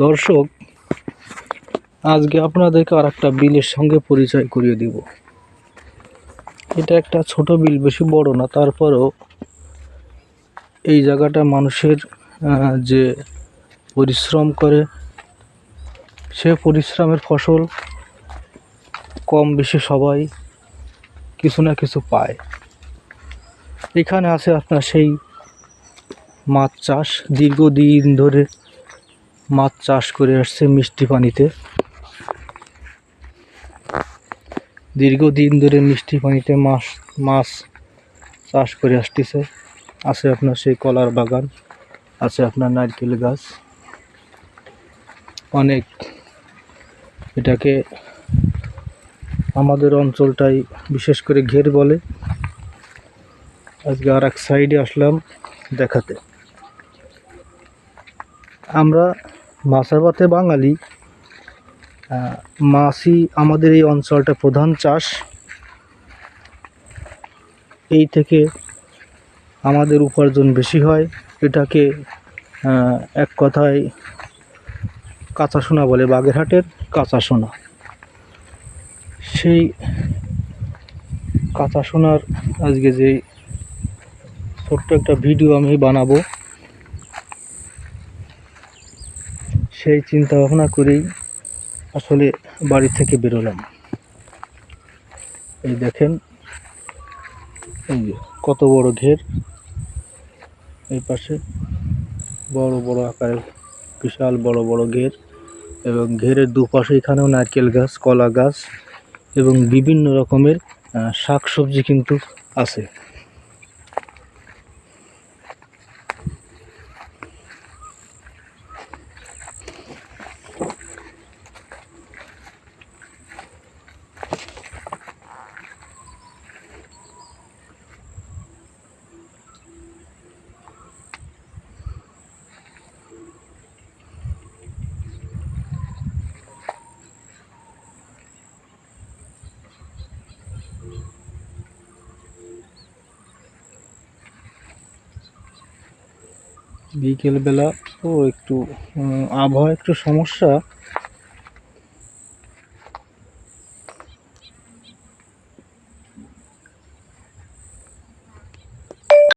দর্শক, আজকে আপনাদেরকে আর একটা বিলের সঙ্গে পরিচয় করিয়ে দিব। এটা একটা ছোট বিল, বেশি বড় না, তারপরেও এই জায়গাটা মানুষের যে পরিশ্রম করে সে পরিশ্রমের ফসল কম বেশি সবাই কিছু না কিছু পায়। এখানে আছে আপনার সেই মাছ চাষ। দীর্ঘদিন ধরে মাছ চাষ করে আসছে মিষ্টি পানিতে। মাছ চাষ করে আসতেছে। আছে আপনার সেই কলার বাগান, আছে আপনার নারকেল গাছ। অনেক, এটাকে আমাদের অঞ্চলটাই বিশেষ করে ঘের বলে। আজকে আর এক সাইডে আসলাম দেখাতে। আমরা মাছের বাঙালি, মাছই আমাদের এই অঞ্চলটা প্রধান চাষ। এই থেকে আমাদের উপার্জন বেশি হয়। এটাকে এক কথায় কাঁচা সোনা বলে, বাগেরহাটের কাঁচা সোনা। সেই কাঁচা সোনার আজকে যে ছোট্ট একটা ভিডিও আমি বানাবো, সেই চিন্তা ভাবনা করেই আসলে বাড়ি থেকে বেরোলাম। এই দেখেন, এই যে কত বড় ঘের, এই পাশে বড় বড় আকারের বিশাল বড় বড় ঘের, এবং ঘেরের দুপাশে এখানেও নারকেল গাছ, কলা গাছ এবং বিভিন্ন রকমের শাকসবজি কিন্তু আছে। বিকেলবেলা তো একটু আবহাওয়া একটু সমস্যা,